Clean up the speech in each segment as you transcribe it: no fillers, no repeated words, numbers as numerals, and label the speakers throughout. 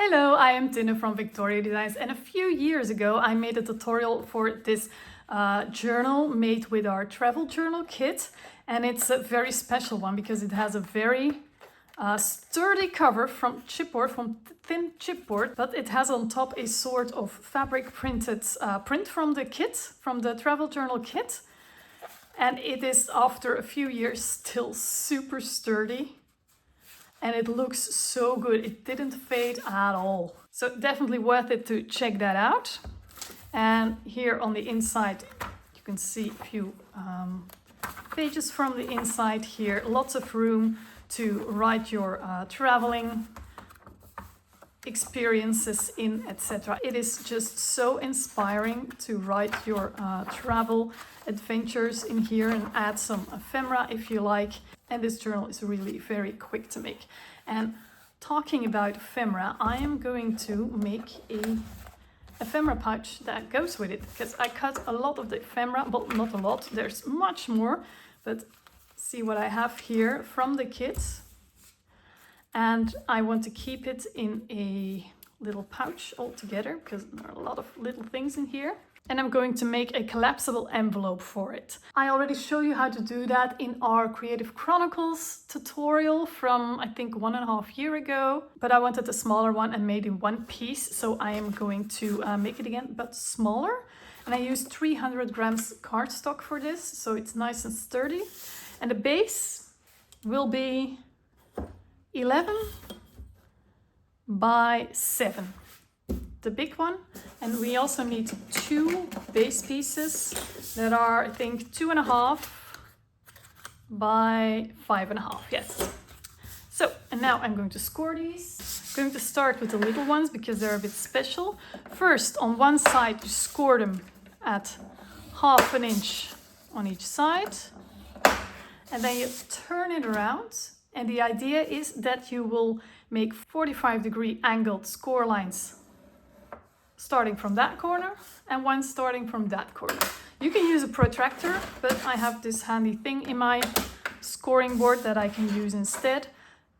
Speaker 1: Hello, I am Tinne from Victoria Designs, and a few years ago I made a tutorial for this journal made with our travel journal kit, and it's a very special one because it has a very sturdy cover from chipboard, from thin chipboard, but it has on top a sort of fabric printed print from the kit, from the travel journal kit, and it is after a few years still super sturdy. And it looks so good. It didn't fade at all. So definitely worth it to check that out. And here on the inside, you can see a few pages from the inside here. Lots of room to write your traveling experiences in, etc. It is just so inspiring to write your travel adventures in here and add some ephemera if you like. And this journal is really very quick to make. And talking about ephemera, I am going to make a ephemera pouch that goes with it, because I cut a lot of the ephemera, well, not a lot, there's much more, but see what I have here from the kit. And I want to keep it in a little pouch all together because there are a lot of little things in here. And I'm going to make a collapsible envelope for it. I already showed you how to do that in our Creative Chronicles tutorial from, I think, 1.5 years ago. But I wanted a smaller one and made in one piece. So I am going to make it again, but smaller. And I used 300 grams cardstock for this. So it's nice and sturdy. And the base will be 11 by 7. The big one, and we also need 2 base pieces that are, I think, 2.5 by 5.5. Yes. So, and now I'm going to score these. I'm going to start with the little ones because they're a bit special. First, on one side, you score them at 1/2 inch on each side, and then you turn it around. And the idea is that you will make 45-degree angled score lines starting from that corner and one starting from that corner. You can use a protractor, but I have this handy thing in my scoring board that I can use instead.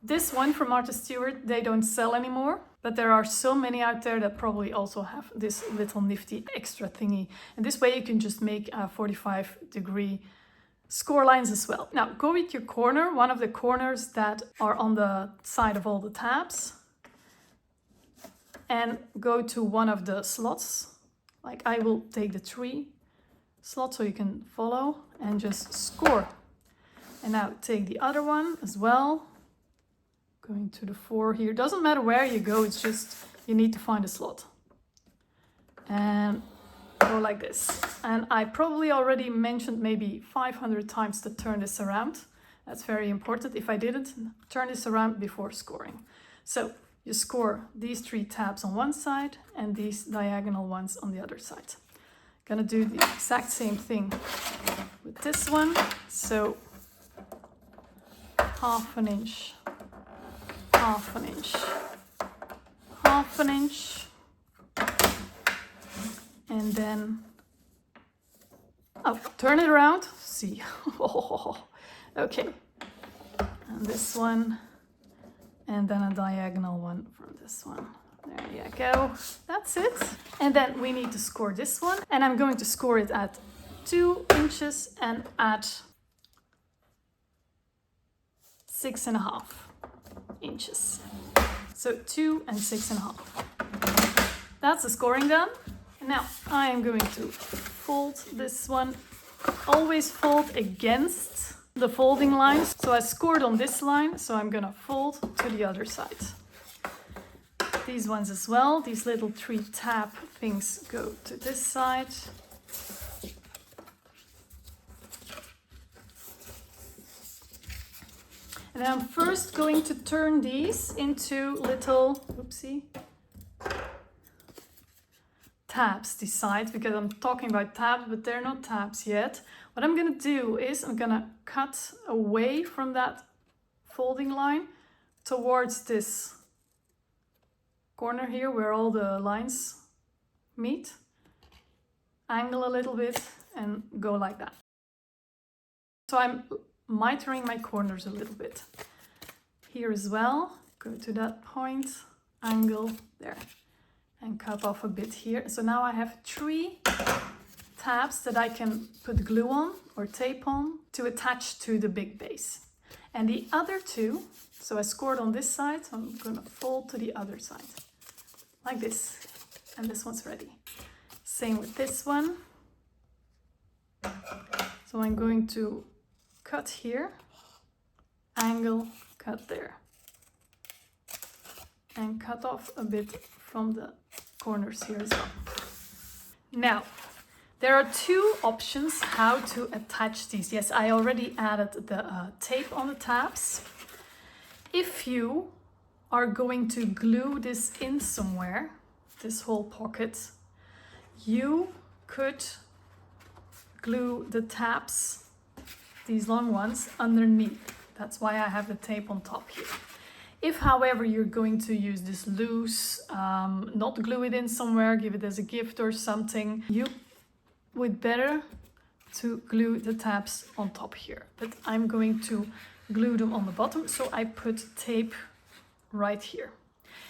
Speaker 1: This one from Martha Stewart, they don't sell anymore, but there are so many out there that probably also have this little nifty extra thingy. And this way you can just make 45-degree score lines as well. Now go with your corner, one of the corners that are on the side of all the tabs, and go to one of the slots. Like I will take the 3 slot so you can follow and just score. And now take the other one as well. Going to the 4 here. Doesn't matter where you go, it's just you need to find a slot. And go like this. And I probably already mentioned maybe 500 times to turn this around. That's very important. If I didn't, turn this around before scoring. So you score these 3 tabs on one side and these diagonal ones on the other side. Gonna do the exact same thing with this one. So 1/2 inch, 1/2 inch, 1/2 inch, and then turn it around. See, okay, and this one. And then a diagonal one from this one. There you go. That's it. And then we need to score this one. And I'm going to score it at 2 inches and at 6.5 inches. So 2 and 6.5. That's the scoring done. And now I am going to fold this one. Always fold against the folding lines. So I scored on this line, so I'm gonna fold to the other side. These ones as well, these little 3 tab things go to this side. And then I'm first going to turn these into little, oopsie, tabs, these sides, because I'm talking about tabs, but they're not tabs yet. What I'm gonna do is I'm gonna cut away from that folding line towards this corner here where all the lines meet. Angle a little bit and go like that. So I'm mitering my corners a little bit. Here as well, go to that point, angle there, and cut off a bit here. So now I have 3 tabs that I can put glue on or tape on to attach to the big base. And the other 2, so I scored on this side, so I'm gonna fold to the other side, like this. And this one's ready. Same with this one. So I'm going to cut here, angle, cut there. And cut off a bit from the corners here as well. Now, there are 2 options how to attach these. Yes, I already added the tape on the tabs. If you are going to glue this in somewhere, this whole pocket, you could glue the tabs, these long ones, underneath. That's why I have the tape on top here. If, however, you're going to use this loose, not glue it in somewhere, give it as a gift or something, you would better to glue the tabs on top here. But I'm going to glue them on the bottom, so I put tape right here.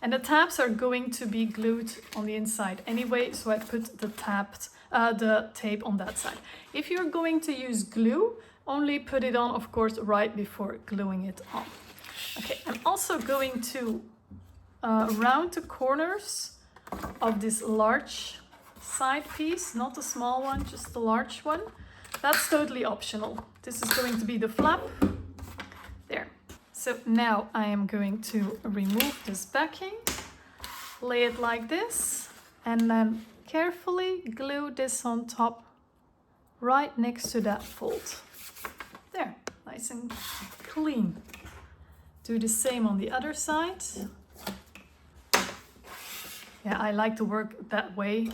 Speaker 1: And the tabs are going to be glued on the inside anyway, so I put the tape on that side. If you're going to use glue, only put it on, of course, right before gluing it on. Okay, I'm also going to round the corners of this large side piece, not the small one, just the large one. That's totally optional. This is going to be the flap. There. So now I am going to remove this backing, lay it like this, and then carefully glue this on top right next to that fold. There, nice and clean. Do the same on the other side. Yeah, I like to work that way.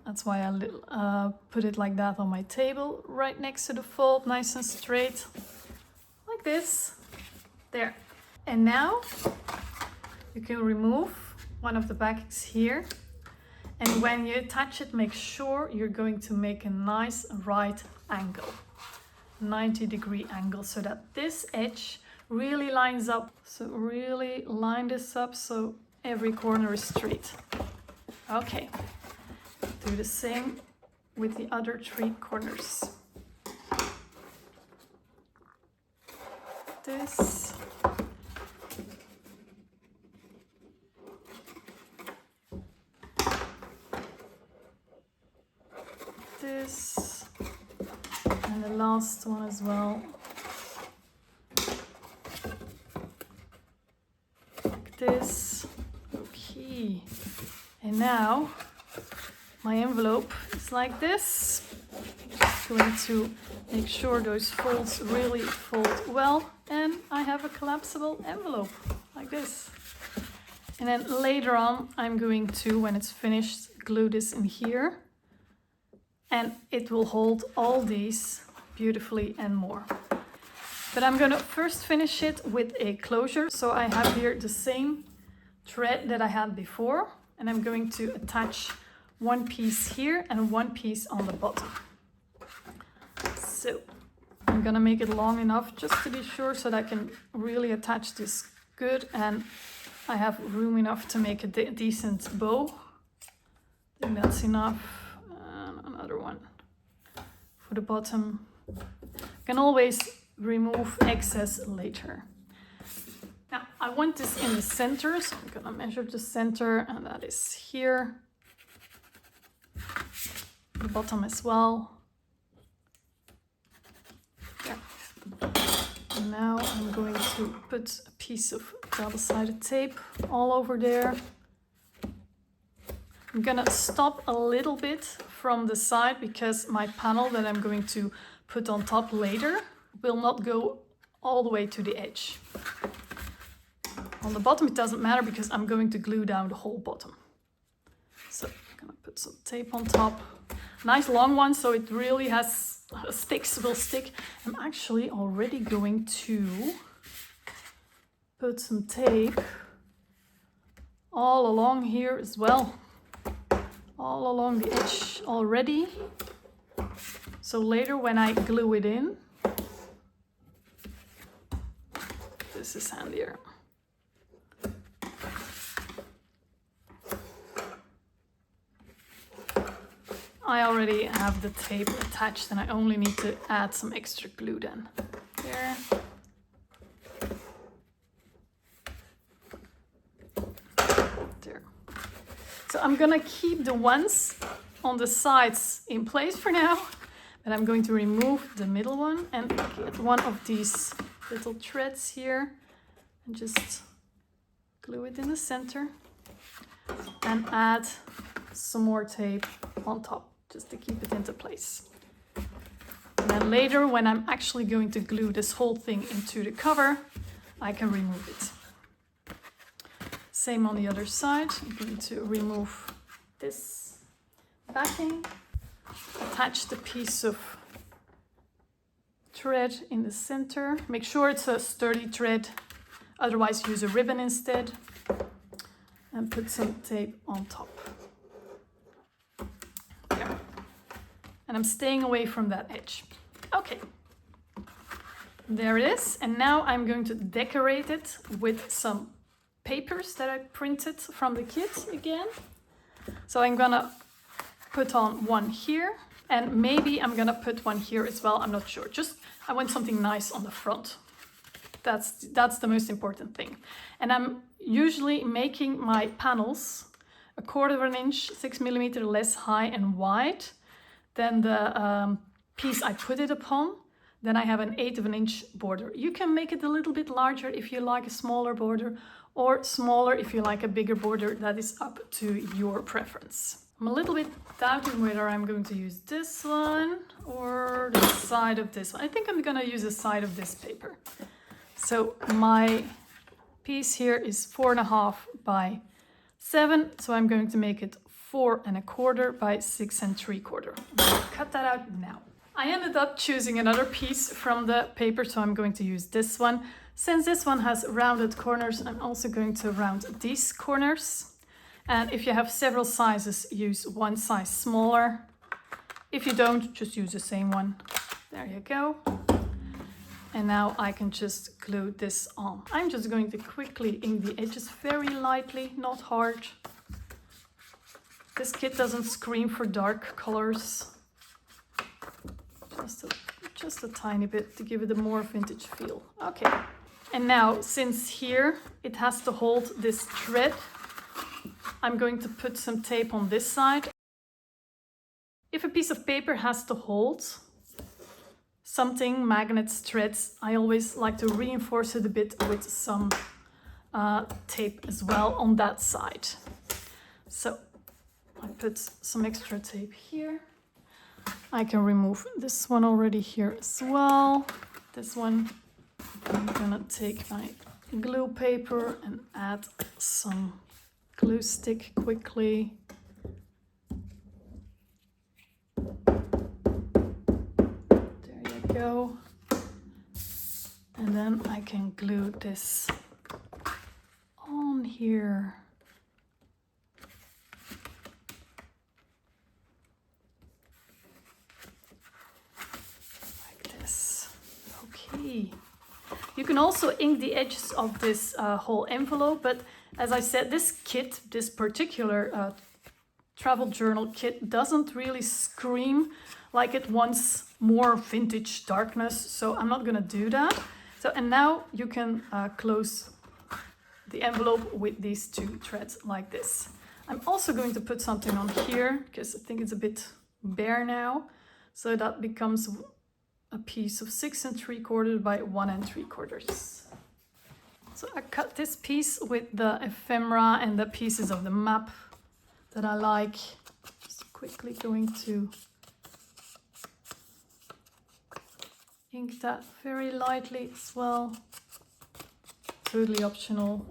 Speaker 1: That's why I put it like that on my table, right next to the fold, nice and straight, like this. There. And now you can remove one of the backings here. And when you attach it, make sure you're going to make a nice right angle, 90-degree angle, so that this edge really lines up. So really line this up so every corner is straight. Okay. Do the same with the other 3 corners. This. This. And the last one as well. Like this. Okay. And now my envelope is like this. Going to make sure those folds really fold well, and I have a collapsible envelope like this. And then later on I'm going to, when it's finished, glue this in here, and it will hold all these beautifully and more. But I'm going to first finish it with a closure. So I have here the same thread that I had before, and I'm going to attach one piece here and one piece on the bottom. So I'm gonna make it long enough just to be sure so that I can really attach this good, and I have room enough to make a decent bow. I think that's enough. Another one for the bottom. You can always remove excess later. Now I want this in the center, so I'm gonna measure the center, and that is here. The bottom as well. Yeah. And now I'm going to put a piece of double-sided tape all over there. I'm gonna stop a little bit from the side because my panel that I'm going to put on top later will not go all the way to the edge. On the bottom it doesn't matter because I'm going to glue down the whole bottom. So I'm gonna put some tape on top. Nice long one, so it really has will stick. I'm actually already going to put some tape all along here as well. All along the edge already. So later when I glue it in, this is handier. I already have the tape attached and I only need to add some extra glue then. There. There. So I'm gonna keep the ones on the sides in place for now, but I'm going to remove the middle one and get one of these little threads here and just glue it in the center and add some more tape on top just to keep it into place. And then later, when I'm actually going to glue this whole thing into the cover, I can remove it. Same on the other side. I'm going to remove this backing, attach the piece of thread in the center. Make sure it's a sturdy thread, otherwise use a ribbon instead, and put some tape on top. There. And I'm staying away from that edge. Okay, there it is. And now I'm going to decorate it with some papers that I printed from the kit again. So I'm gonna put on one here, and maybe I'm gonna put one here as well. I'm not sure. Just I want something nice on the front. That's the most important thing. And I'm usually making my panels 1/4 inch, 6 millimeter less high and wide than the piece I put it upon. Then I have an 1/8 inch border. You can make it a little bit larger if you like a smaller border, or smaller if you like a bigger border. That is up to your preference. I'm a little bit doubting whether I'm going to use this one or the side of this one. I think I'm gonna use the side of this paper. So my piece here is 4.5 by 7. So I'm going to make it 4.25 by 6 3/4. Cut that out now. I ended up choosing another piece from the paper, so I'm going to use this one. Since this one has rounded corners, I'm also going to round these corners. And if you have several sizes, use one size smaller. If you don't, just use the same one. There you go. And now I can just glue this on. I'm just going to quickly ink the edges very lightly, not hard. This kit doesn't scream for dark colors. Just a tiny bit to give it a more vintage feel. Okay. And now, since here it has to hold this thread, I'm going to put some tape on this side. If a piece of paper has to hold something, magnets, threads, I always like to reinforce it a bit with some tape as well on that side. So I put some extra tape here. I can remove this one already here as well. This one, I'm gonna take my glue paper and add some glue stick quickly. There you go. And then I can glue this on here. You can also ink the edges of this whole envelope, but as I said, this kit, this particular travel journal kit, doesn't really scream like it wants more vintage darkness, so I'm not gonna do that. So, and now you can close the envelope with these 2 threads like this. I'm also going to put something on here because I think it's a bit bare now, so that becomes a piece of 6 3/4 by 1 3/4. So I cut this piece with the ephemera and the pieces of the map that I like. Just quickly going to ink that very lightly as well. Totally optional.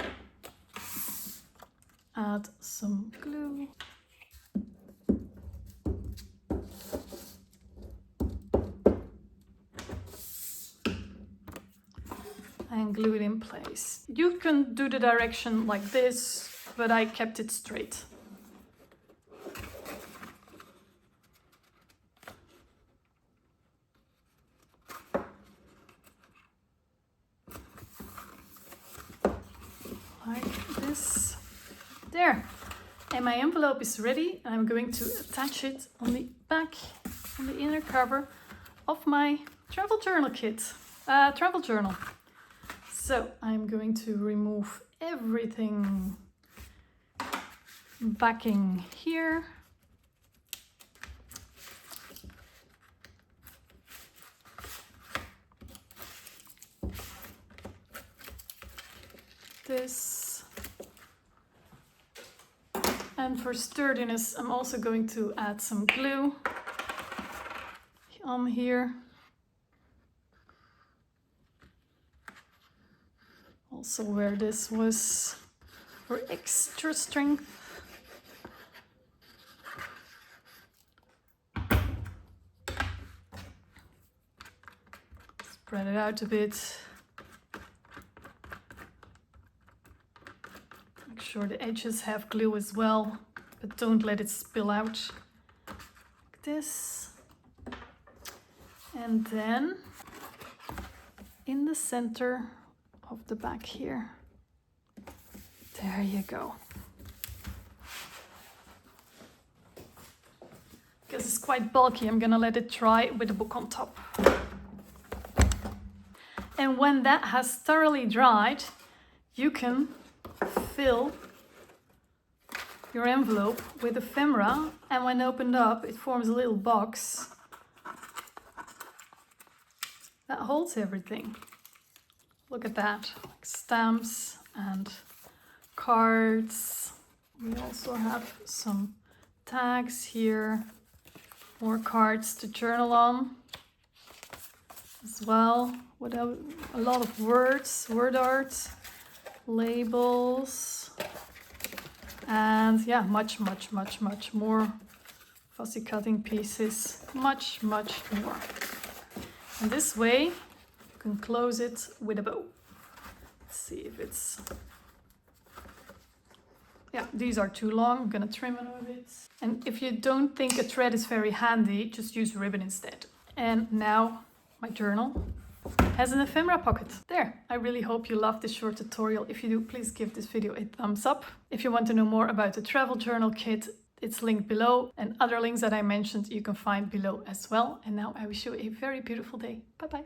Speaker 1: Add some glue. And glue it in place. You can do the direction like this, but I kept it straight. Like this. There. And my envelope is ready. I'm going to attach it on the back, on the inner cover of my travel journal kit, travel journal. So I'm going to remove everything backing here. This. And for sturdiness, I'm also going to add some glue on here. Also where this was for extra strength. Spread it out a bit. Make sure the edges have glue as well, but don't let it spill out. Like this. And then in the center of the back here. There you go. Because it's quite bulky, I'm gonna let it dry with the book on top. And when that has thoroughly dried, you can fill your envelope with ephemera, and when opened up, it forms a little box that holds everything. Look at that, like stamps and cards. We also have some tags here, more cards to journal on as well, with a lot of words, word art, labels, and yeah, much more fussy cutting pieces, much more. And this way, you can close it with a bow. Let's see if it's... Yeah, these are too long. I'm gonna trim it a bit. And if you don't think a thread is very handy, just use ribbon instead. And now my journal has an ephemera pocket. There, I really hope you loved this short tutorial. If you do, please give this video a thumbs up. If you want to know more about the travel journal kit, it's linked below, and other links that I mentioned you can find below as well. And now I wish you a very beautiful day. Bye bye.